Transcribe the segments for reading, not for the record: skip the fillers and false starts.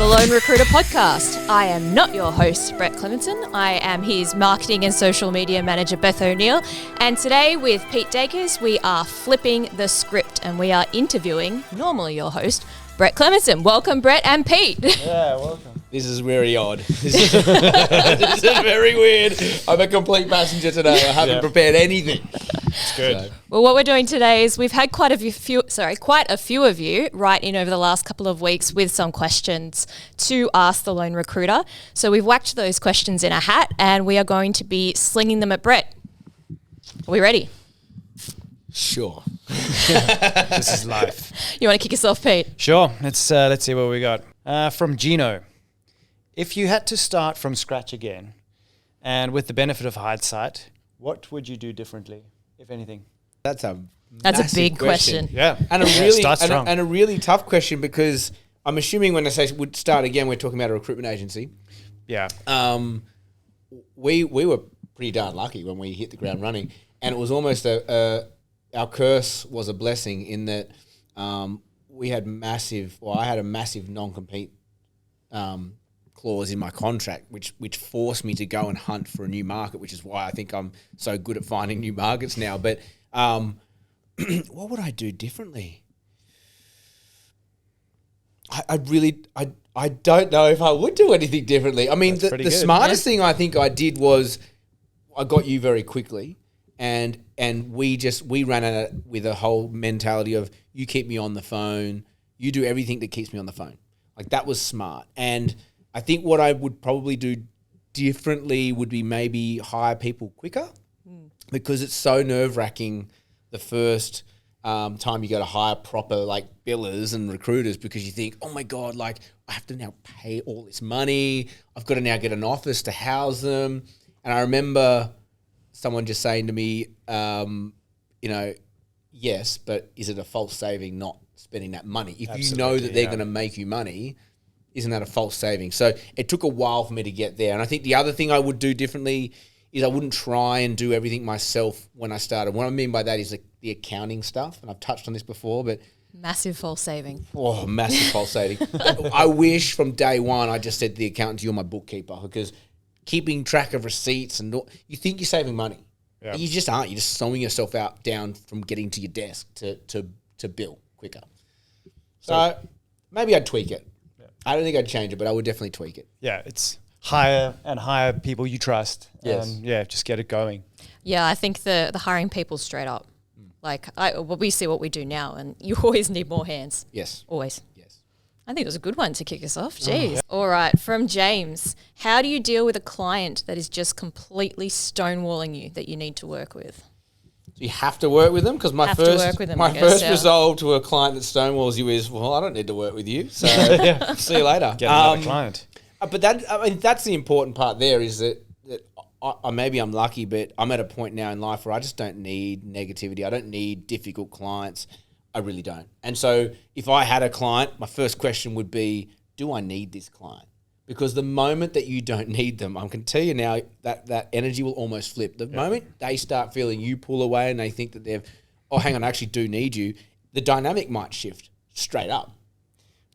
the Lone Recruiter podcast. I am not your host, Brett Clemenson. I am his marketing and social media manager, Beth O'Neill. And today with Pete Dakers, we are flipping the script and we are interviewing, normally your host, Brett Clemenson. Welcome, Brett and Pete. Yeah, welcome. This is very odd. This is very weird. I'm a complete passenger today. I haven't prepared anything. It's good. So. Well, what we're doing today is we've had quite a few of you write in over the last couple of weeks with some questions to ask the Lone Recruiter. So we've whacked those questions in a hat and we are going to be slinging them at Brett. Are we ready? Sure. This is life. You want to kick us off, Pete? Sure. Let's see what we got. From Gino. If you had to start from scratch again, and with the benefit of hindsight, what would you do differently, if anything? That's a big question. Yeah. And a really tough question, because I'm assuming when I say would start again, we're talking about a recruitment agency. Yeah. We were pretty darn lucky when we hit the ground running, and it was almost our curse was a blessing in that I had a massive non-compete clause in my contract, which forced me to go and hunt for a new market, which is why I think I'm so good at finding new markets now. But what would I do differently? I don't know if I would do anything differently. I mean, the smartest thing I think I did was I got you very quickly, and we ran at it with a whole mentality of you keep me on the phone, you do everything that keeps me on the phone. Like, that was smart. And I think what I would probably do differently would be maybe hire people quicker, because it's so nerve-wracking the first time you go to hire proper like billers and recruiters, because you think, oh my God, like I have to now pay all this money. I've got to now get an office to house them. And I remember someone just saying to me, yes, but is it a false saving not spending that money? If you know that they're going to make you money, isn't that a false saving? So it took a while for me to get there. And I think the other thing I would do differently is I wouldn't try and do everything myself when I started. What I mean by that is the accounting stuff. And I've touched on this before, but... Massive false saving. Oh, massive false saving. I wish from day one I just said to the accountant, you're my bookkeeper, because keeping track of receipts and you think you're saving money. Yeah. You just aren't. You're just slowing yourself down from getting to your desk to bill quicker. So maybe I'd tweak it. Yeah. I don't think I'd change it, but I would definitely tweak it. Yeah, it's hire people you trust. Yes. And just get it going. Yeah, I think the hiring people straight up. Like, we see what we do now, and you always need more hands. Yes. Always. Yes. I think it was a good one to kick us off. Jeez. All right, from James. How do you deal with a client that is just completely stonewalling you that you need to work with? You have to work with them, because my first resolve to a client that stonewalls you is, well, I don't need to work with you, so see you later. Get another client. But that's the important part there, is that maybe I'm lucky, but I'm at a point now in life where I just don't need negativity. I don't need difficult clients. I really don't. And so if I had a client, my first question would be, do I need this client? Because the moment that you don't need them, I can tell you now that energy will almost flip. The moment they start feeling you pull away and they think that hang on, I actually do need you, the dynamic might shift straight up,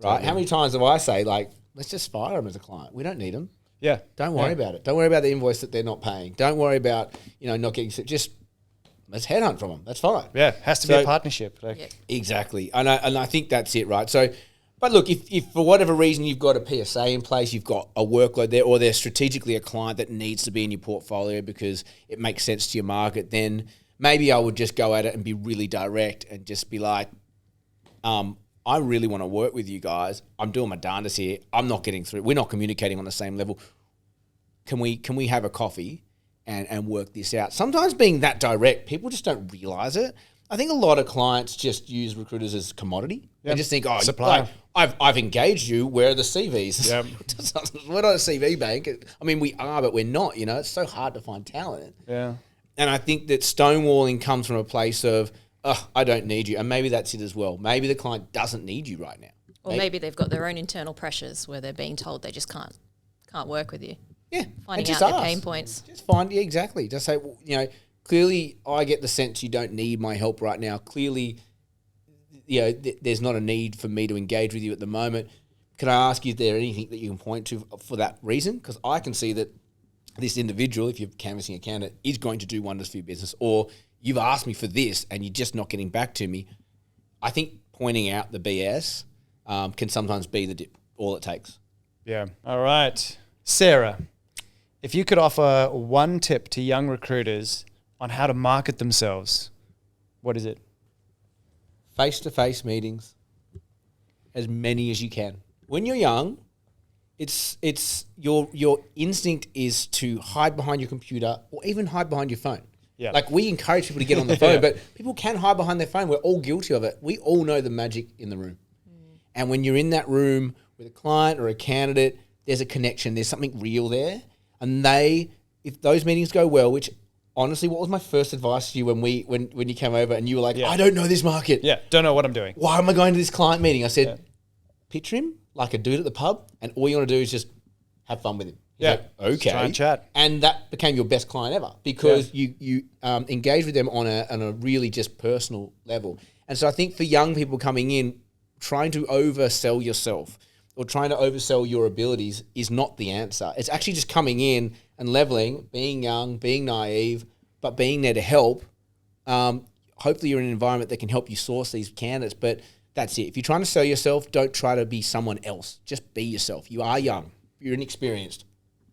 right? Totally. How many times have I say, like, let's just fire them as a client. We don't need them. Yeah. Don't worry about it. Don't worry about the invoice that they're not paying. Don't worry about, not getting, just let's headhunt from them. That's fine. Yeah, it has to be a partnership. Exactly. And I think that's it, right? So, but look, if for whatever reason you've got a PSA in place, you've got a workload there, or there's strategically a client that needs to be in your portfolio because it makes sense to your market, then maybe I would just go at it and be really direct and just be like, I really want to work with you guys. I'm doing my darndest here. I'm not getting through. We're not communicating on the same level. Can we have a coffee and work this out? Sometimes being that direct, people just don't realize it. I think a lot of clients just use recruiters as commodity. Yep. They just think, supplier. I've engaged you. Where are the CVs? Yep. We're not a CV bank. I mean, we are, but we're not. It's so hard to find talent. Yeah. And I think that stonewalling comes from a place of, I don't need you. And maybe that's it as well. Maybe the client doesn't need you right now. Or maybe they've got their own internal pressures where they're being told they just can't work with you. Yeah. Finding out their pain points. Exactly. Just say, clearly I get the sense you don't need my help right now. Clearly, there's not a need for me to engage with you at the moment. can I ask you, is there anything that you can point to for that reason? Because I can see that this individual, if you're canvassing a candidate, is going to do wonders for your business, or you've asked me for this and you're just not getting back to me. I think pointing out the BS can sometimes be all it takes. Yeah. All right. Sarah, if you could offer one tip to young recruiters on how to market themselves, what is it? Face-to-face meetings, as many as you can. When you're young, it's your instinct is to hide behind your computer or even hide behind your phone. Yeah. Like, we encourage people to get on the phone, but people can hide behind their phone. We're all guilty of it. We all know the magic in the room. And when you're in that room with a client or a candidate, there's a connection. There's something real there. And if those meetings go well, which honestly, what was my first advice to you when you came over and you were like, I don't know this market. Yeah, don't know what I'm doing. Why am I going to this client meeting? I said, picture him like a dude at the pub, and all you want to do is just have fun with him. He's like, okay. Just try and chat. And that became your best client ever because you engage with them on a really just personal level. And so I think for young people coming in, trying to oversell yourself or trying to oversell your abilities is not the answer. It's actually just coming in and leveling, being young, being naive, but being there to help. Hopefully you're in an environment that can help you source these candidates, but that's it. If you're trying to sell yourself, don't try to be someone else. Just be yourself. You are young. You're inexperienced.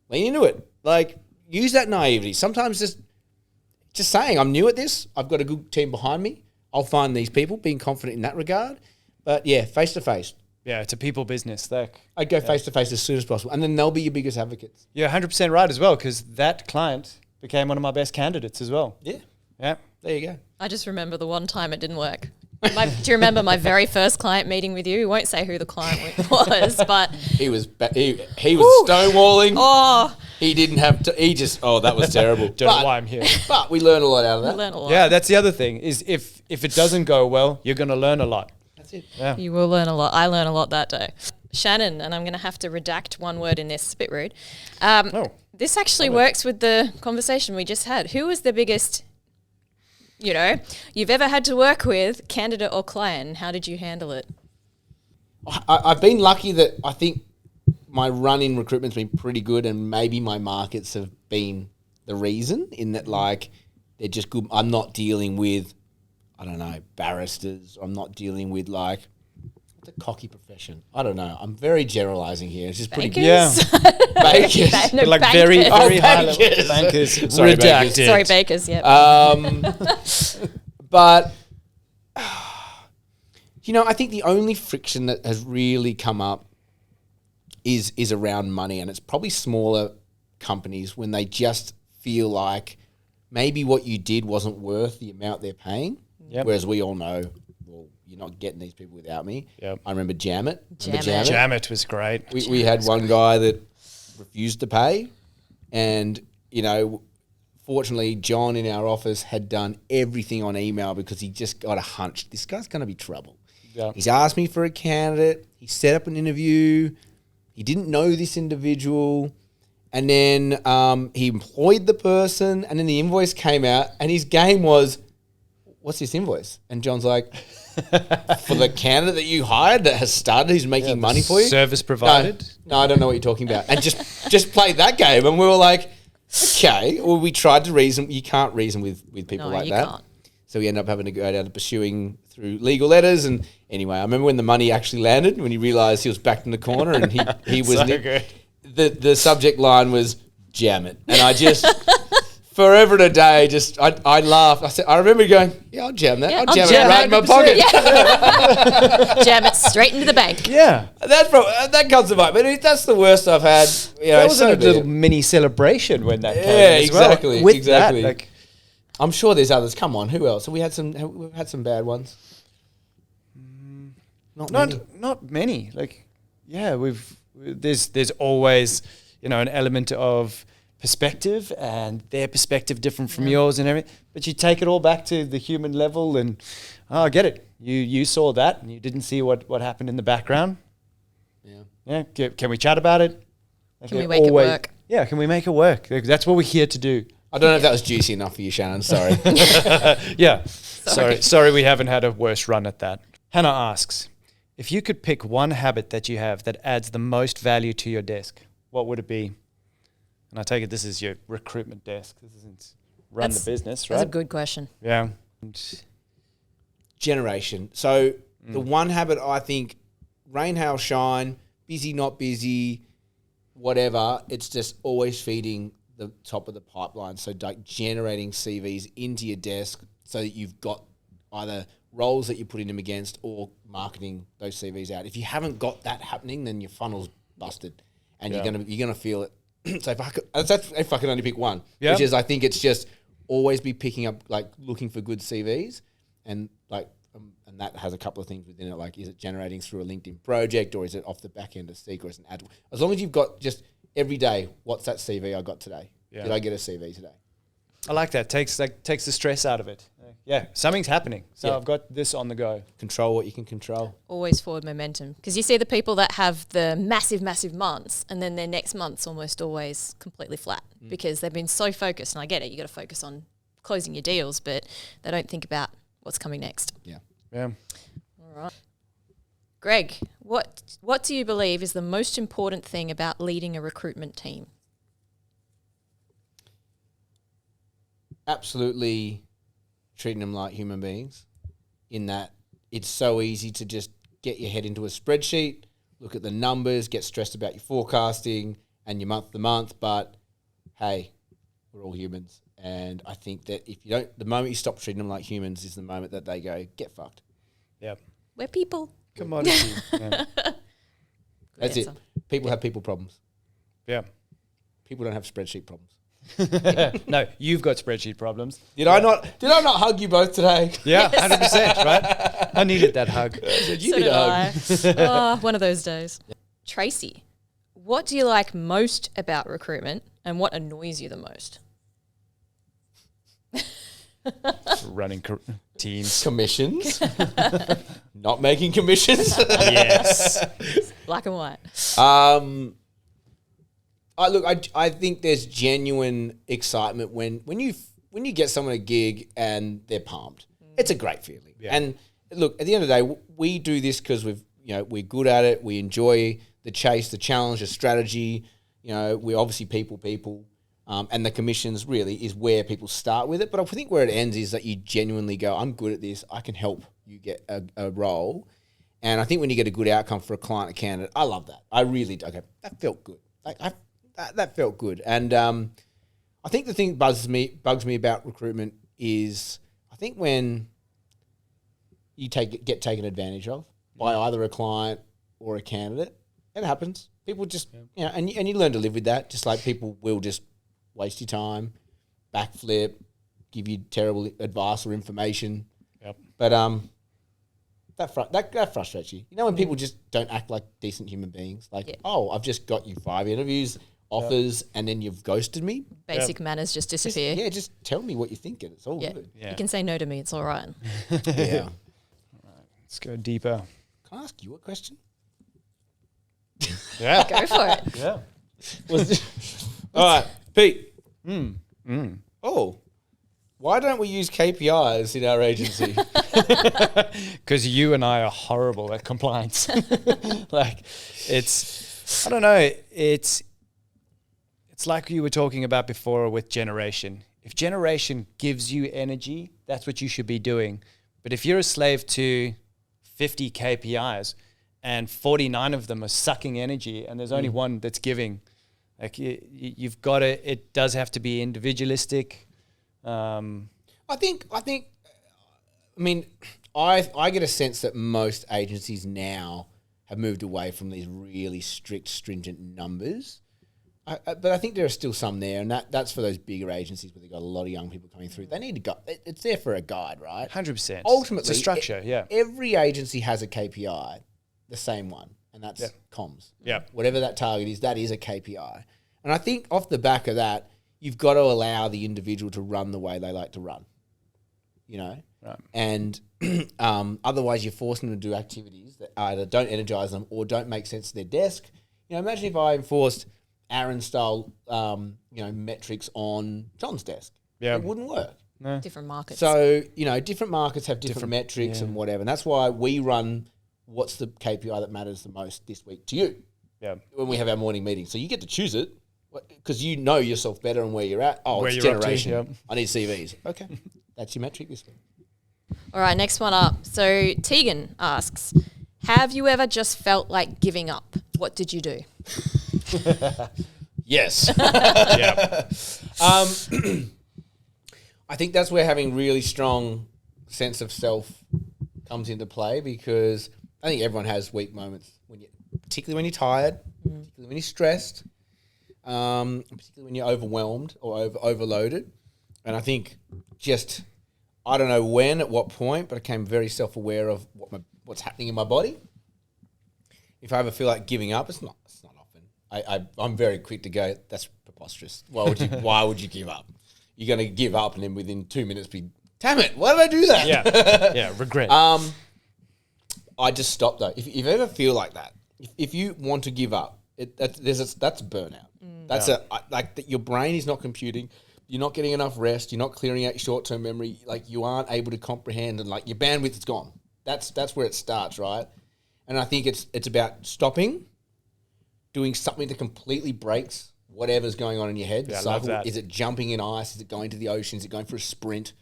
Lean into it. Like, use that naivety. Sometimes just saying, I'm new at this. I've got a good team behind me. I'll find these people, being confident in that regard. But yeah, face-to-face. Yeah, it's a people business. I'd go face-to-face as soon as possible. And then they'll be your biggest advocates. You're 100% right as well, because that client became one of my best candidates as well. Yeah. Yeah. There you go. I just remember the one time it didn't work. Do you remember my very first client meeting with you? We won't say who the client was, but he was stonewalling. Oh, he didn't have to. He just. Oh, that was terrible. Don't know why I'm here. But we learned a lot out of that. we learned a lot. Yeah, that's the other thing is if it doesn't go well, you're going to learn a lot. That's it. Yeah. You will learn a lot. I learned a lot that day. Shannon, and I'm going to have to redact one word in this. It's a bit rude. This actually works with the conversation we just had. Who was the biggest, you've ever had to work with, candidate or client, and how did you handle it? I've been lucky that I think my run in recruitment's been pretty good, and maybe my markets have been the reason in that, like, they're just good. I'm not dealing with, I don't know, barristers. I'm not dealing with, like, the cocky profession. I don't know. I'm very generalizing here. It's just pretty good. Yeah. Bakers. No, Like bankers. very high level. Bankers. Bankers. Sorry, Redacted. Sorry, bakers, yeah. But, I think the only friction that has really come up is around money, and it's probably smaller companies when they just feel like maybe what you did wasn't worth the amount they're paying. Yep. Whereas we all know, well, you're not getting these people without me. Yep. I remember Jam It. Jam It was great. We had one guy that refused to pay, and fortunately John in our office had done everything on email because he just got a hunch this guy's going to be trouble. Yeah. He's asked me for a candidate. He set up an interview. He didn't know this individual, and then he employed the person, and then the invoice came out, and his game was, what's this invoice? And John's like, for the candidate that you hired that has started, who's making money for you? Service provided? No, I don't know what you're talking about. And just played that game. And we were like, okay. Well, we tried to reason. You can't reason with people like that. Can't. So we ended up having to go down to pursuing through legal letters. And anyway, I remember when the money actually landed, when he realised he was backed in the corner and he was... So good. The subject line was, jam it. And I just... Forever and a day, I laughed. I remember going, yeah, I'll jam that. Yeah, I'll jam it right in my pocket. Yeah. Jam it straight into the bank. Yeah. That comes to mind. But that's the worst I've had. That was a little mini celebration when that came as exactly. well. With Exactly. that, I'm sure there's others. Come on, who else? We've had some bad ones. Not many. There's always, an element of perspective and their perspective different from yours and everything, but you take it all back to the human level and I get it. You saw that and you didn't see what happened in the background. Yeah. Can we chat about it? Can we make it work? Yeah, can we make it work? That's what we're here to do. I don't know if that was juicy enough for you, Shannon. Sorry. Yeah. Sorry we haven't had a worse run at that. Hannah asks, if you could pick one habit that you have that adds the most value to your desk, what would it be? And I take it this is your recruitment desk. This isn't run the business, right? That's a good question. Yeah. Generation. So the one habit I think, rain, hail, shine, busy, not busy, whatever, it's just always feeding the top of the pipeline. So like generating CVs into your desk so that you've got either roles that you're putting them against or marketing those CVs out. If you haven't got that happening, then your funnel's busted, and you're gonna feel it. So if I can only pick one, which is, I think it's just always be picking up, like looking for good CVs, and like and that has a couple of things within it. Like, is it generating through a LinkedIn project, or is it off the back end of Seek, or is it an ad? As long as you've got just every day, what's that CV I got today? Did I get a CV today? I like that. Takes the stress out of it. Yeah, something's happening. So I've got this on the go. Control what you can control. Always forward momentum. Because you see the people that have the massive, massive months, and then their next month's almost always completely flat because they've been so focused. And I get it, you got to focus on closing your deals, but they don't think about what's coming next. Yeah. All right. Greg, what do you believe is the most important thing about leading a recruitment team? Absolutely treating them like human beings, in that it's so easy to just get your head into a spreadsheet, look at the numbers, get stressed about your forecasting and your month to month. But hey, we're all humans. And I think that if you don't, the moment you stop treating them like humans is the moment that they go, get fucked. Yeah. We're people. Commodity. Yeah. That's it. People have people problems. Yeah. People don't have spreadsheet problems. No, you've got spreadsheet problems. Did I not hug you both today? Yeah, 100%, right? I needed that hug. You need a hug. Oh, one of those days. Tracy, what do you like most about recruitment, and what annoys you the most? Running teams. Commissions. Not making commissions. Yes. Black and white. I think there's genuine excitement when you get someone a gig and they're pumped. It's a great feeling. Yeah. And look, at the end of the day, we do this because we're good at it. We enjoy the chase, the challenge, the strategy. We're obviously people. And the commissions really is where people start with it. But I think where it ends is that you genuinely go, I'm good at this. I can help you get a role. And I think when you get a good outcome for a client or candidate, I love that. I really do. Okay, that felt good. That felt good. And I think the thing that bugs me about recruitment is, I think when you get taken advantage of by either a client or a candidate, it happens. People just, and you learn to live with that. Just like people will just waste your time, backflip, give you terrible advice or information. Yep. But that frustrates you. When people just don't act like decent human beings. Like, oh, I've just got you 5 interviews, offers, and then you've ghosted me. Basic manners just disappear. Just tell me what you're thinking. It's all good. Yeah. You can say no to me. It's all right. Yeah. All right, let's go deeper. Can I ask you a question? Yeah. Go for it. Yeah. All right, Pete. Oh, why don't we use KPIs in our agency? Because you and I are horrible at compliance. I don't know. It's like you were talking about before with generation. If generation gives you energy, that's what you should be doing. But if you're a slave to 50 KPIs and 49 of them are sucking energy and there's only one that's giving, like you've got to, it does have to be individualistic. I get a sense that most agencies now have moved away from these really strict, stringent numbers. But I think there are still some there, and that's for those bigger agencies where they've got a lot of young people coming through. They need to go. It's there for a guide, right? 100%. Ultimately, it's a structure, yeah. Every agency has a KPI, the same one, and that's comms. Yeah. Whatever that target is, that is a KPI. And I think off the back of that, you've got to allow the individual to run the way they like to run, Right. And otherwise you're forcing them to do activities that either don't energize them or don't make sense to their desk. Imagine if I enforced Aaron-style, metrics on John's desk. Yeah. It wouldn't work. Different markets. So, different markets have different metrics and whatever. And that's why we run what's the KPI that matters the most this week to you Yeah. when we have our morning meeting. So you get to choose it because you know yourself better and where you're at. Oh, Where it's you're up to, generation. yep. I need CVs. Okay. That's your metric this week. All right, next one up. So Tegan asks, have you ever just felt like giving up? What did you do? Yes. Yeah. I think that's where having really strong sense of self comes into play, because I think everyone has weak moments particularly when you're tired, particularly when you're stressed, particularly when you're overwhelmed or overloaded. And I think I don't know when, at what point, but I became very self-aware of what's happening in my body. If I ever feel like giving up, it's not often. I'm very quick to go, that's preposterous. Why would you give up? You're going to give up and then within 2 minutes be, damn it, why did I do that? Yeah. Regret. I just stop though. If you ever feel like that, if you want to give up, that's burnout. That's your brain is not computing. You're not getting enough rest. You're not clearing out your short-term memory. Like, you aren't able to comprehend, and like your bandwidth is gone. That's where it starts, right? And I think it's about stopping, doing something that completely breaks whatever's going on in your head. Yeah, I love that. Is it jumping in ice? Is it going to the ocean? Is it going for a sprint?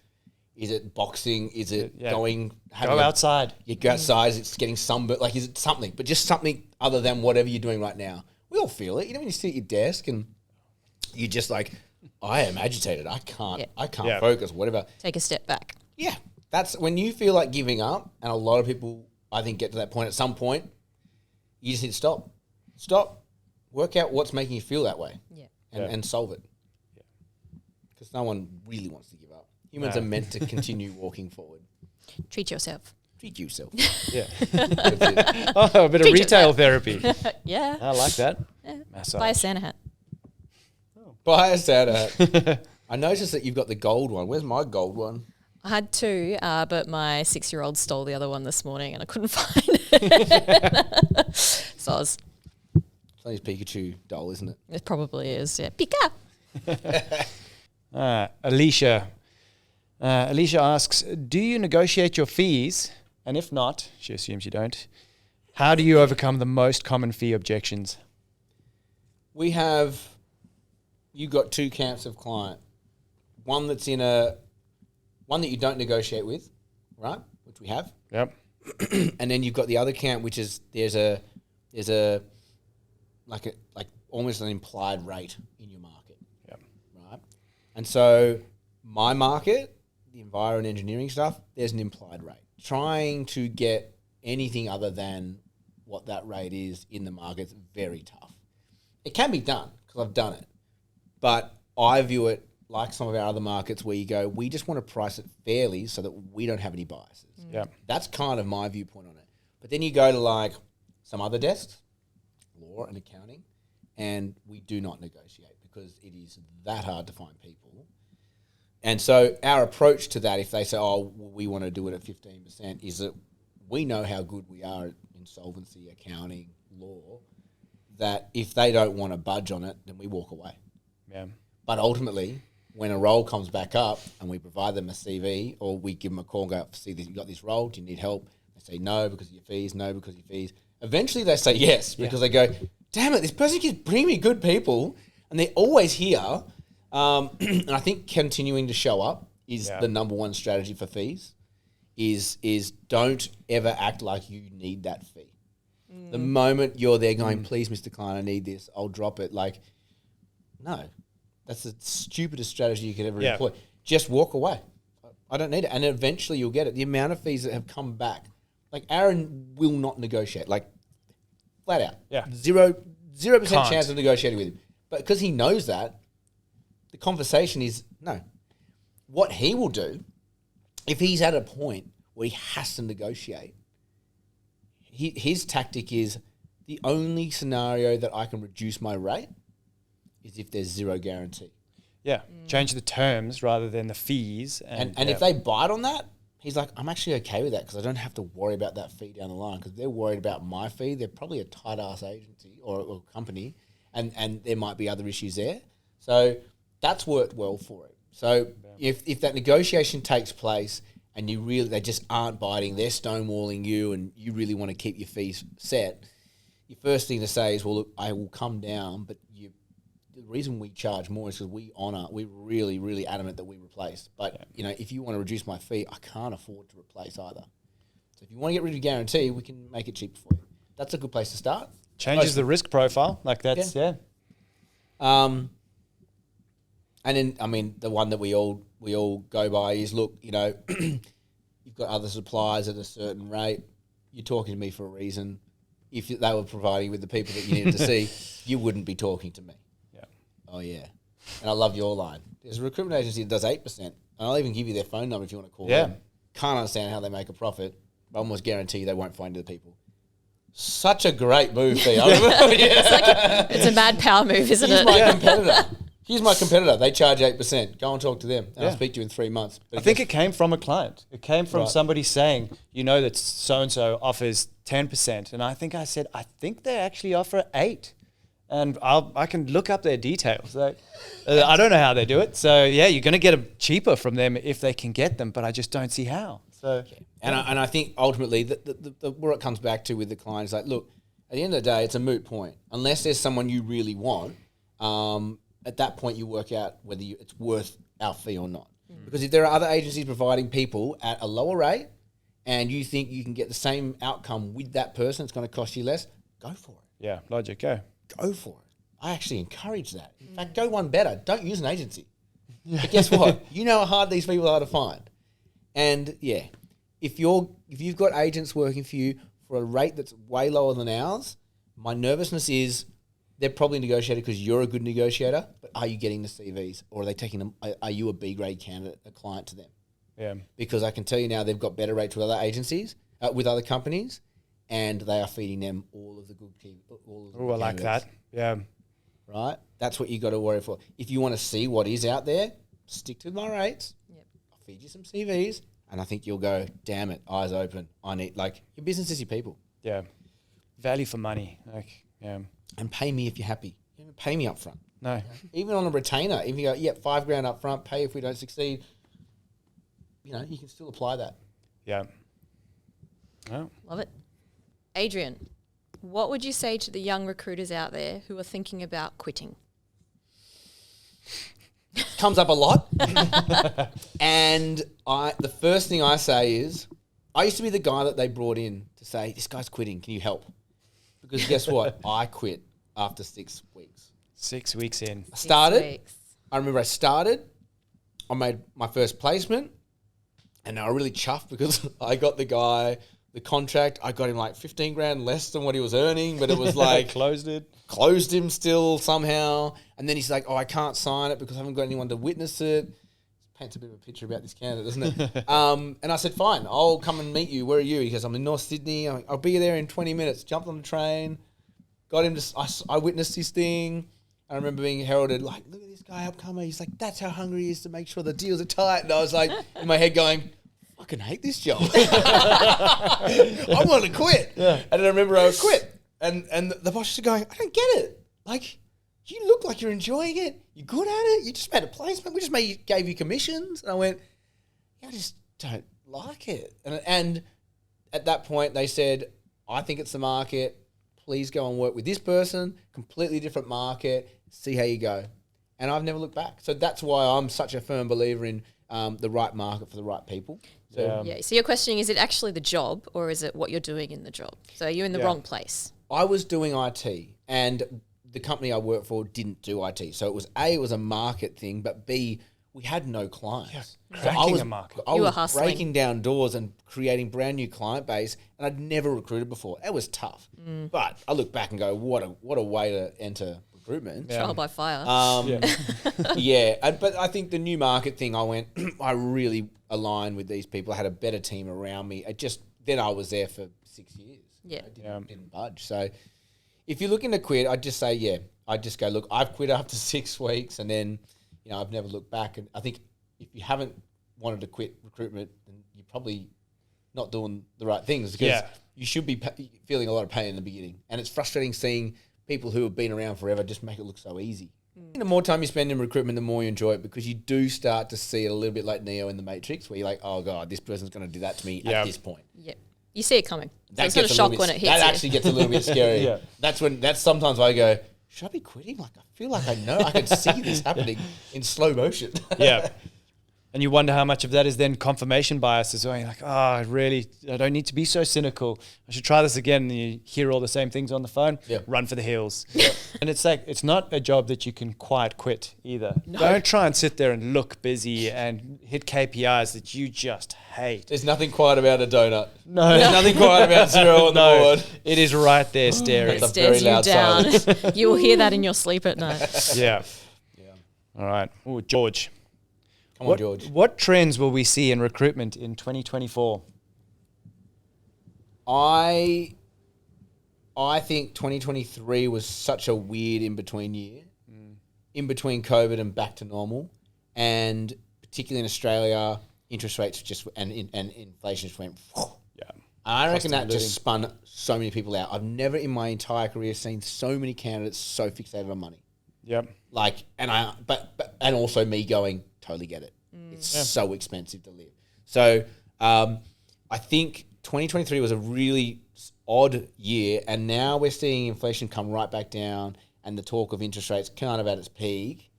Is it boxing? Is it going... Go outside. You go outside. Is it getting sunburn? Like, is it something? But just something other than whatever you're doing right now. We all feel it. You know, when you sit at your desk and you're just like, I am agitated. I can't focus, whatever. Take a step back. Yeah. That's when you feel like giving up, and a lot of people, I think, get to that point at some point. You just need to stop. Stop. Work out what's making you feel that way. Yeah. And solve it. Because no one really wants to give up. Humans are meant to continue walking forward. Treat yourself. Treat yourself. Yeah. That's it. Oh, a bit of retail therapy. Yeah. I like that. Yeah. Massage. Buy a Santa hat. Buy a Santa hat. I noticed that you've got the gold one. Where's my gold one? I had two, but my 6-year-old stole the other one this morning and I couldn't find it. Soz. It's only his Pikachu doll, isn't it? It probably is, yeah. Pika! Alicia. Alicia asks, do you negotiate your fees? And if not, she assumes you don't, how do you overcome the most common fee objections? You've got two camps of client. One that you don't negotiate with, right? Which we have. Yep. And then you've got the other camp, which is there's almost an implied rate in your market. Yep. Right? And so my market, the enviro and engineering stuff, there's an implied rate. Trying to get anything other than what that rate is in the market is very tough. It can be done because I've done it. But I view it like some of our other markets where you go, we just want to price it fairly so that we don't have any biases. Yeah. That's kind of my viewpoint on it. But then you go to like some other desks, law and accounting, and we do not negotiate because it is that hard to find people. And so our approach to that, if they say, oh, we want to do it at 15%, is that we know how good we are at insolvency, accounting, law, that if they don't want to budge on it, then we walk away. Yeah. But ultimately, when a role comes back up and we provide them a CV, or we give them a call and go, see, you got this role, do you need help? They say no because of your fees, no because of your fees. Eventually they say yes because they go, damn it, this person keeps bringing me good people and they're always here. And I think continuing to show up is the number one strategy for fees, is don't ever act like you need that fee. The moment you're there going, please, Mr. Klein, I need this, I'll drop it. Like, no, that's the stupidest strategy you could ever employ. Just walk away. I don't need it. And eventually you'll get it. The amount of fees that have come back, like Aaron will not negotiate, like flat out. Yeah. 0% chance of negotiating with him. But because he knows that, the conversation is no. What he will do, if he's at a point where he has to negotiate, his tactic is the only scenario that I can reduce my rate is if there's zero guarantee. Yeah. Change the terms rather than the fees. And if they bite on that, he's like, I'm actually okay with that because I don't have to worry about that fee down the line because they're worried about my fee. They're probably a tight-ass agency or company and there might be other issues there. So that's worked well for it. So if that negotiation takes place and they just aren't biting, they're stonewalling you, and you really want to keep your fees set, your first thing to say is, well, look, I will come down, but the reason we charge more is because we're really, really adamant that we replace. But, if you want to reduce my fee, I can't afford to replace either. So if you want to get rid of your guarantee, we can make it cheaper for you. That's a good place to start. Changes the risk profile. Like that's, And then, the one that we all go by is, look, you've got other suppliers at a certain rate. You're talking to me for a reason. If they were providing you with the people that you needed to see, you wouldn't be talking to me. Yeah. Oh, yeah. And I love your line. There's a recruitment agency that does 8%, and I'll even give you their phone number if you want to call them. Can't understand how they make a profit, but I almost guarantee you they won't find the people. Such a great move, Theo. It's a mad power move, isn't He's it? my competitor. He's my competitor. They charge 8%. Go and talk to them. And I'll speak to you in 3 months. But I think it came from a client. It came from somebody saying, that so-and-so offers 10%. And I think I said, I think they actually offer 8. And I can look up their details. I don't know how they do it. So, you're going to get them cheaper from them if they can get them, but I just don't see how. So, And I think ultimately where it comes back to with the client is like, look, at the end of the day, it's a moot point. Unless there's someone you really want, at that point you work out whether it's worth our fee or not. Because if there are other agencies providing people at a lower rate and you think you can get the same outcome with that person, it's going to cost you less, go for it. Yeah, logic, go. Go for it. I actually encourage that. In fact, go one better. Don't use an agency. But guess what? You know how hard these people are to find. And if you've got agents working for you for a rate that's way lower than ours, my nervousness is they're probably negotiated because you're a good negotiator, but are you getting the CVs, or are they taking them? Are you a B grade candidate, a client to them? Yeah. Because I can tell you now they've got better rates with other agencies, with other companies, and they are feeding them all of the good people. I like that. Yeah. Right? That's what you got to worry for. If you want to see what is out there, stick to my rates. Yep. I'll feed you some CVs, and I think you'll go, damn it, eyes open. I need, your business is your people. Yeah. Value for money. And pay me if you're happy. You don't pay me up front. No. Even on a retainer, if you go, $5,000 up front, pay if we don't succeed, you can still apply that. Yeah. Oh. Love it. Adrian, what would you say to the young recruiters out there who are thinking about quitting? Comes up a lot. And the first thing I say is, I used to be the guy that they brought in to say, this guy's quitting, can you help? Because guess what? I quit after 6 weeks. 6 weeks in. I remember I started. I made my first placement. And I really chuffed because I got the guy the contract. I got him like 15 grand less than what he was earning, but it was like closed him still somehow. And then he's like, oh, I can't sign it because I haven't got anyone to witness it. Paints a bit of a picture about this candidate, doesn't it? And I said, fine, I'll come and meet you. Where are you? He goes, I'm in North Sydney. I'll be there in 20 minutes. Jumped on the train, got him to, I witnessed his thing. I remember being heralded, like, look at this guy upcomer. He's like, that's how hungry he is to make sure the deals are tight. And I was like, in my head going, I fucking hate this job. I want to quit. Yeah. And then I remember I quit. And the boss is going, I don't get it. Like, you look like you're enjoying it. You're good at it. You just made a placement. We just gave you commissions. And I went, yeah, I just don't like it. And at that point, they said, I think it's the market. Please go and work with this person. Completely different market. See how you go. And I've never looked back. So that's why I'm such a firm believer in the right market for the right people. So, So you're questioning, is it actually the job or is it what you're doing in the job? So are you in the wrong place? I was doing IT and the company I worked for didn't do IT. So it was A, it was a market thing, but B, we had no clients. Cracking a market. I was breaking down doors and creating brand new client base, and I'd never recruited before. It was tough. But I look back and go, what a way to enter recruitment. Trial by fire. But I think the new market thing, I really aligned with these people. I had a better team around me. Then I was there for 6 years. Yeah. I didn't budge. So if you're looking to quit, I'd just say, I'd just go, look, I've quit after 6 weeks and then, I've never looked back. And I think if you haven't wanted to quit recruitment, then you're probably not doing the right things because you should be feeling a lot of pain in the beginning. And it's frustrating seeing people who have been around forever just make it look so easy. The more time you spend in recruitment, the more you enjoy it, because you do start to see it a little bit like Neo in the Matrix, where you're like, oh God, this person's going to do that to me at this point. Yeah. You see it coming. So That it's not a gets shock little when bit- it hits That you. actually gets a little bit scary. Yeah. That's sometimes I go, should I be quitting? Like, I feel like I know I can see this happening in slow motion. Yeah. And you wonder how much of that is then confirmation bias as well. You're like, I don't need to be so cynical. I should try this again. And you hear all the same things on the phone, run for the hills. And it's like, it's not a job that you can quite quit either. No. Don't try and sit there and look busy and hit KPIs that you just hate. There's nothing quiet about a donut. No. There's nothing quiet about zero on the board. It is right there staring. That's a Stares very you loud down. silence. You will hear that in your sleep at night. Yeah. All right. Oh, George. Come on, George. What trends will we see in recruitment in 2024? I think 2023 was such a weird in-between year, in between COVID and back to normal, and particularly in Australia, interest rates and inflation just went. Yeah. I reckon that just spun so many people out. I've never in my entire career seen so many candidates so fixated on money. Yep. Like, and also me going, totally get it. It's so expensive to live. So I think 2023 was a really odd year, and now we're seeing inflation come right back down, and the talk of interest rates kind of at its peak.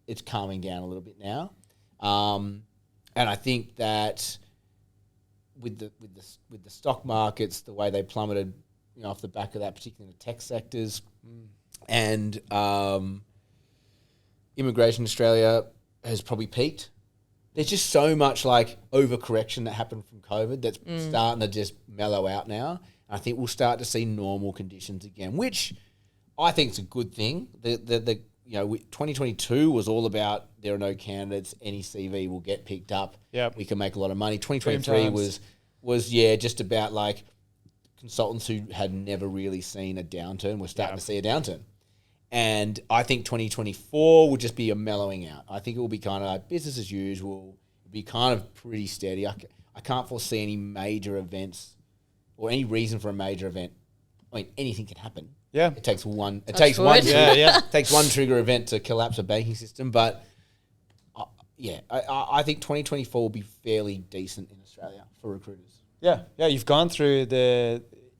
It's calming down a little bit now, and I think that with the stock markets, the way they plummeted, off the back of that, particularly in the tech sectors, and immigration in Australia has probably peaked. There's just so much like overcorrection that happened from COVID that's starting to just mellow out now. And I think we'll start to see normal conditions again, which I think is a good thing. 2022 was all about there are no candidates, any CV will get picked up. Yep. We can make a lot of money. 2023 was just about like consultants who had never really seen a downturn were starting to see a downturn. And I think 2024 will just be a mellowing out. I think it will be kind of like business as usual. It'll be kind of pretty steady. I can't foresee any major events or any reason for a major event. I mean, anything can happen. Yeah. It takes one. It Touch takes one. wood. It takes one trigger event to collapse a banking system. But I think 2024 will be fairly decent in Australia for recruiters. Yeah. You've gone through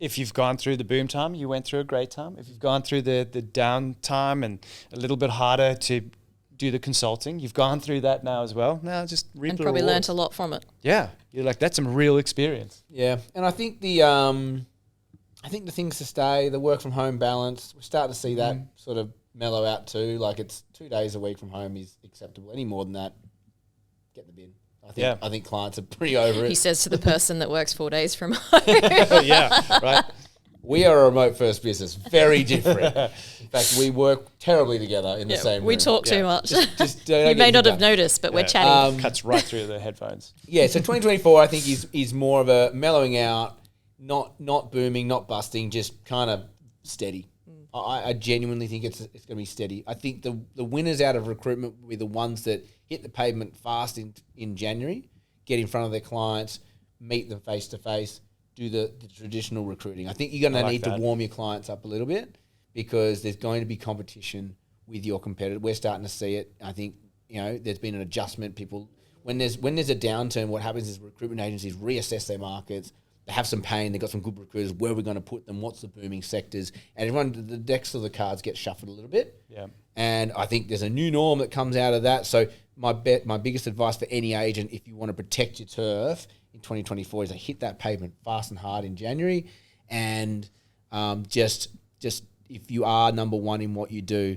if you've gone through the boom time, you went through a great time. If you've gone through the down time and a little bit harder to do the consulting, you've gone through that now as well. Now just reap And the probably rewards. learnt a lot from it. Yeah, you're like, that's some real experience. Yeah, and I think the things to stay, the work from home balance, we're starting to see that sort of mellow out too. Like it's 2 days a week from home is acceptable. Any more than that, get in the bin. I think clients are pretty over it. He says to the person that works 4 days from home. Yeah, right. We are a remote first business, very different. In fact, we work terribly together in the same room. We talk too much. Just You don't may get not have anything done. noticed, but we're chatting. Cuts right through the headphones. Yeah, so 2024 I think is more of a mellowing out, not booming, not busting, just kind of steady. I genuinely think it's going to be steady. I think the winners out of recruitment will be the ones that hit the pavement fast in January, get in front of their clients, meet them face to face, do the traditional recruiting. I think you're going to need to warm your clients up a little bit because there's going to be competition with your competitor. We're starting to see it. I think there's been an adjustment. People when there's a downturn, what happens is recruitment agencies reassess their markets. They have some pain. They've got some good recruiters. Where are we going to put them? What's the booming sectors? And the decks of the cards get shuffled a little bit. Yeah. And I think there's a new norm that comes out of that. So my biggest advice for any agent, if you want to protect your turf in 2024, is to hit that pavement fast and hard in January. And just if you are number one in what you do,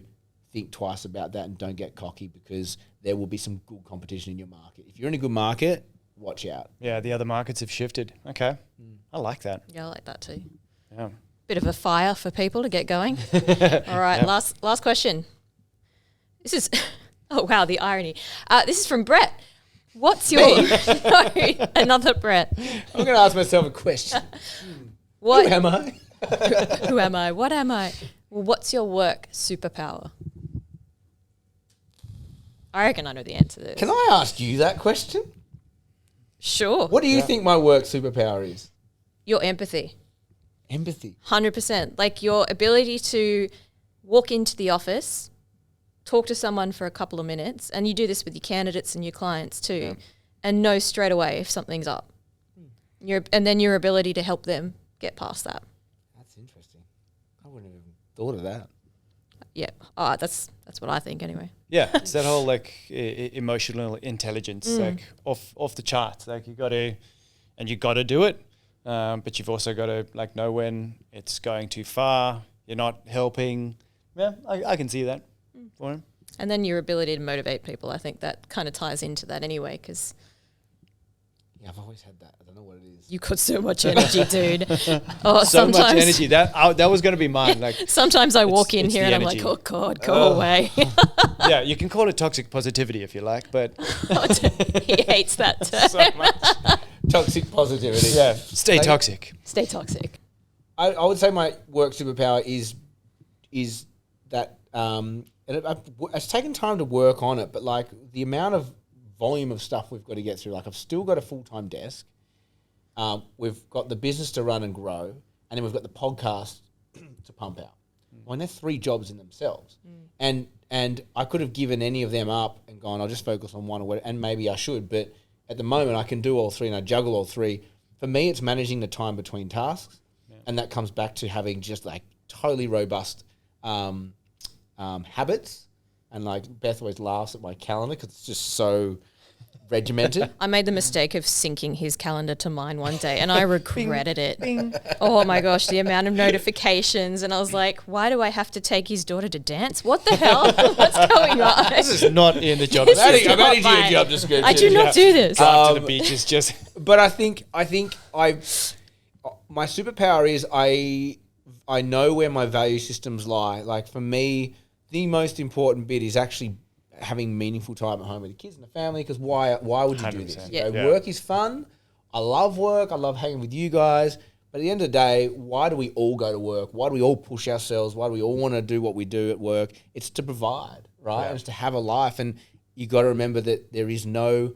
think twice about that and don't get cocky because there will be some good competition in your market. If you're in a good market, watch out. Yeah, the other markets have shifted. Okay. I like that. Yeah, I like that too. Yeah. Bit of a fire for people to get going. All right, last question. This is, oh wow, the irony. This is from Brett. What's your, no, another Brett. I'm going to ask myself a question. What? Who am I? Who am I? What am I? Well, what's your work superpower? I reckon I know the answer to this. Can I ask you that question? Sure. What do you think my work superpower is? Your empathy. Empathy. 100%. Like your ability to walk into the office talk to someone for a couple of minutes, and you do this with your candidates and your clients too, and know straight away if something's up. And then your ability to help them get past that. That's interesting. I wouldn't have even thought of that. Yeah, that's what I think anyway. Yeah, it's that whole like emotional intelligence, like off the charts. Like you got to do it, but you've also got to like know when it's going too far. You're not helping. Yeah, I can see that for him. And then your ability to motivate people, I think that kind of ties into that anyway, because I've always had that. I don't know what it is. you got so much energy, dude. Oh, So much energy. That was going to be mine. Like sometimes I walk in it's here the and energy. I'm like, oh God, go away. Yeah, you can call it toxic positivity if you like, but He hates that term. so much. Toxic positivity. Yeah, stay toxic. Stay toxic. I would say my work superpower is that and it's taken time to work on it, but like the amount of volume of stuff we've got to get through. Like I've still got a full-time desk. We've got the business to run and grow, and then we've got the podcast to pump out. I mean, they're 3 jobs in themselves. And I could have given any of them up and gone, I'll just focus on one, and maybe I should. But at the moment, I can do all 3 and I juggle all 3. For me, it's managing the time between tasks. Yeah. And that comes back to having just like totally robust habits. And like Beth always laughs at my calendar because it's just so regimented. I made the mistake of syncing his calendar to mine one day and I regretted it. Oh my gosh, the amount of notifications. And I was like, why do I have to take his daughter to dance? What the hell? What's going on? This is not in the job This is description. I'm adding to your mine. job description. I do not do this. Drive to the beach is just... But I think my superpower is I know where my value systems lie. Like for me, the most important bit is actually having meaningful time at home with the kids and the family. Because why would you do this? 100%. You know, work is fun. I love work. I love hanging with you guys. But at the end of the day, why do we all go to work? Why do we all push ourselves? Why do we all want to do what we do at work? It's to provide, right? Yeah. And it's to have a life. And you got to remember that there is no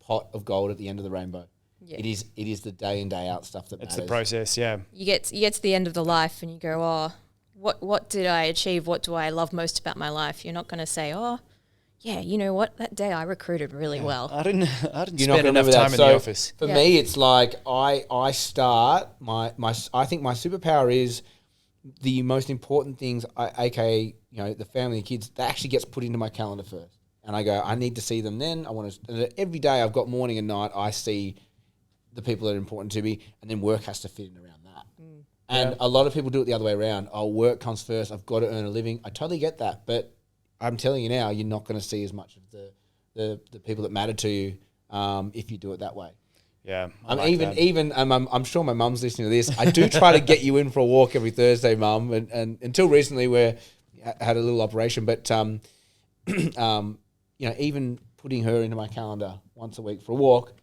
pot of gold at the end of the rainbow. Yeah. It is the day in, day out stuff that It's matters. the process, yeah. You get to the end of the life and you go, oh, what did I achieve? What do I love most about my life? You're not going to say, oh, yeah, you know what? That day I recruited really well. I didn't You're not spend gonna enough remember time that. in the office. For Yeah. me, it's like I start I think my superpower is the most important things, aka the family and kids, that actually gets put into my calendar first. And I go, I need to see them then. I want to. Every day I've got morning and night. I see the people that are important to me, and then work has to fit in around that. And a lot of people do it the other way around. Oh, work comes first. I've got to earn a living. I totally get that, but I'm telling you now, you're not going to see as much of the people that matter to you if you do it that way. Yeah. I'm sure my mum's listening to this. I do try to get you in for a walk every Thursday, Mum, and until recently we had a little operation, but even putting her into my calendar once a week for a walk,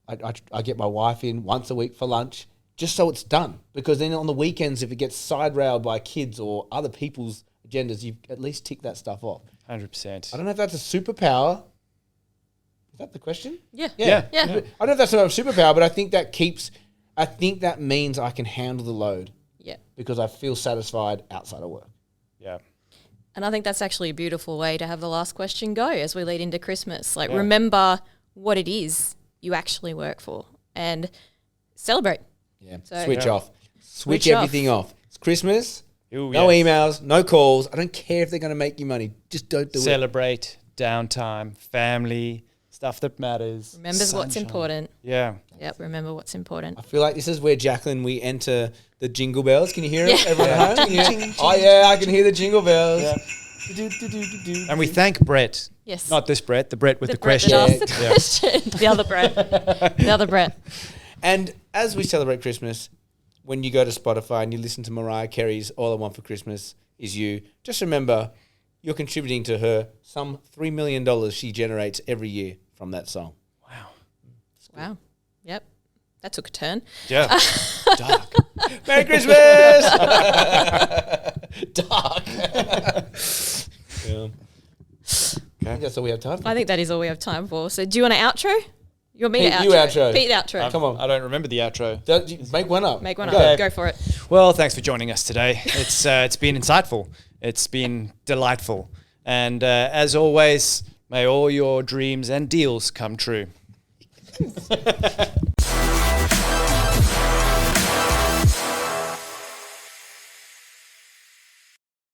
I get my wife in once a week for lunch, just so it's done. Because then on the weekends, if it gets side-railed by kids or other people's agendas, you at least tick that stuff off. 100%. I don't know if that's a superpower. Is that the question? Yeah. Yeah. Yeah. I don't know if that's a superpower, but I think that means I can handle the load Yeah. because I feel satisfied outside of work. Yeah. And I think that's actually a beautiful way to have the last question go as we lead into Christmas. Like, Yeah. remember what it is you actually work for and celebrate. Yeah. So- Switch Yeah. off. Switch Switch off. everything off. It's Christmas. Ooh, No yes. emails, no calls. I don't care if they're going to make you money. Just don't do it. Celebrate, downtime, family, stuff that matters. Remember what's sunshine. important. Yeah. Yep, remember what's important. I feel like this is where, Jacqueline, we enter the jingle bells. Can you hear it? Yeah. Everyone at home? Yeah. Oh, yeah, I can hear the jingle bells. Yeah. And we thank Brett. Yes. Not this Brett, the Brett with the, Brett question. that asked the question. The other Brett. The other Brett. And as we celebrate Christmas, when you go to Spotify and you listen to Mariah Carey's All I Want for Christmas Is You, just remember you're contributing to her some $3 million she generates every year from that song. Wow. Yep. That took a turn. Yeah. Dark. Merry Christmas! Dark. Yeah. I think that's all we have time for. I think that is all we have time for. So do you want an outro? You want me to Pete, outro? you outro. Pete, outro. Come on. I don't remember the outro. Make one up. Make one Go. up. Go for it. Well, thanks for joining us today. It's been insightful. It's been delightful. And as always, may all your dreams and deals come true.